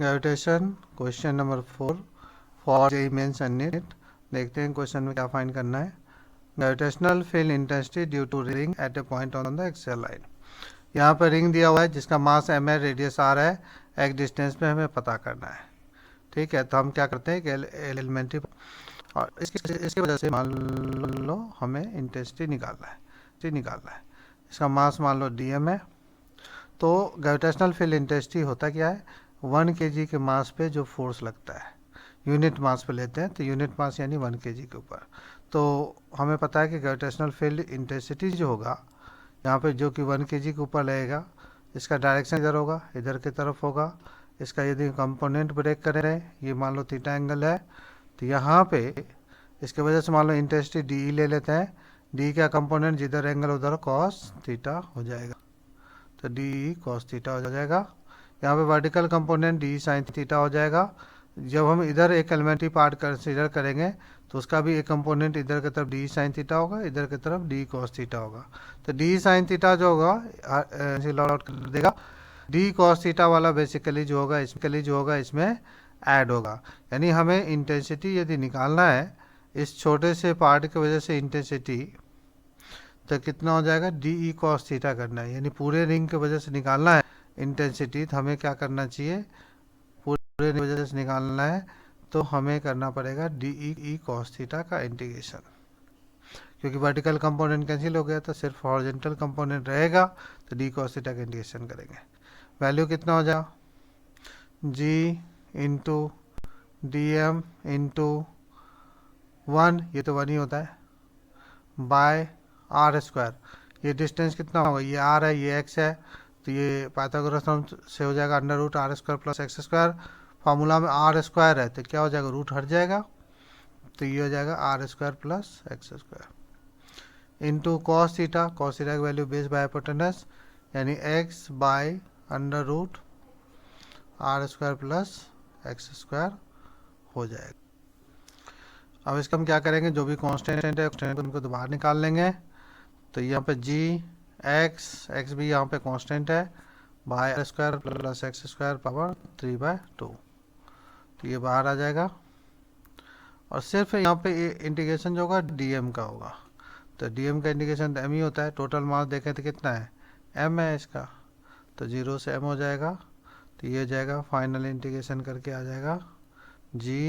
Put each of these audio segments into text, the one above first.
Gravitation question number 4 for JEE mains and NEET. देखते हैं question में क्या फाइंड करना है। Gravitational field intensity due to ring at a point on the axial line. यहाँ पर रिंग दिया हुआ है जिसका मास m है, रेडियस r है, एक डिस्टेंस पे हमें पता करना है। ठीक है, तो हम क्या करते हैं कि एलिमेंट्री और इसकी वजह से मान लो हमें इंटेंसिटी निकालना है। इसका मास मान लो dm है। तो ग्रेविटेशनल फील्ड इंटेंसिटी होता क्या है, 1 kg के मास पे जो फोर्स लगता है, यूनिट मास पे लेते हैं तो यूनिट मास यानी 1 kg के ऊपर। तो हमें पता है कि ग्रेविटेशनल फील्ड इंटेंसिटी जो होगा यहाँ पे जो कि 1 kg के ऊपर लगेगा, इसका डायरेक्शन इधर होगा, इधर की तरफ होगा। इसका यदि कंपोनेंट ब्रेक करें, ये मान लो थीटा एंगल है, तो यहाँ पे इसके वजह से मान लो इंटेंसिटी डी ले लेते हैं। डी का कंपोनेंट जिधर एंगल उधर कॉस थीटा हो जाएगा, तो डी कॉस थीटा हो जाएगा। यहाँ पे vertical component D sine theta हो जाएगा। जब हम इधर एक एलिमेंट्री पार्ट कंसीडर करेंगे तो उसका भी एक कंपोनेंट इधर की तरफ डी साइन थीटा होगा, इधर की तरफ डी कॉस थीटा होगा। तो डी साइन थीटा जो होगा आउट कर देगा, डी कॉस थीटा वाला बेसिकली जो होगा इसमें ऐड होगा। यानी हमें इंटेंसिटी यदि निकालना है इस छोटे से पार्ट की वजह से इंटेंसिटी, तो कितना हो जाएगा, डी ई कॉस थीटा करना है। यानी पूरे रिंग की वजह से निकालना है इंटेंसिटी, तो हमें क्या करना चाहिए, पूरे वजह से निकालना है तो हमें करना पड़ेगा डी ई कॉस थीटा का इंटीग्रेशन। क्योंकि वर्टिकल कंपोनेंट कैंसिल हो गया तो सिर्फ हॉरिजॉन्टल कंपोनेंट रहेगा, तो डी कॉस थीटा का इंटीग्रेशन करेंगे। वैल्यू कितना हो जाएगा, जी इंटू डी एम इंटू 1, ये तो 1 ही होता है, बाय आर स्क्वायर। ये डिस्टेंस कितना होगा, ये आर है, ये एक्स है, तो ये पाइथागोरस थ्योरम से हो जाएगा under root r square plus x square. Formula में आर स्क्वायर है तो क्या हो जाएगा, रूट हट जाएगा, तो ये हो जाएगा r square plus x square into cos theta की वैल्यू बेस बाय हाइपोटेनस यानी x by under root r square plus x square हो जाएगा। अब इसका हम क्या करेंगे, जो भी कांस्टेंट है उनको तो बाहर निकाल लेंगे। तो यहाँ पे जी एक्स भी यहाँ पे कांस्टेंट है, by r square plus x square power 3/2, तो ये बाहर आ जाएगा। और सिर्फ यहाँ पे इंटीग्रेशन जो होगा डीएम का होगा, तो डीएम का इंटीग्रेशन तो एम ही होता है। टोटल मास देखें तो कितना है, एम है इसका, तो 0 से एम हो जाएगा। तो ये हो जाएगा फाइनल इंटीग्रेशन करके आ जाएगा G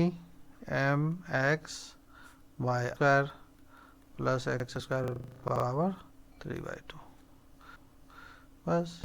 M x by square plus x square power 3/2, बस।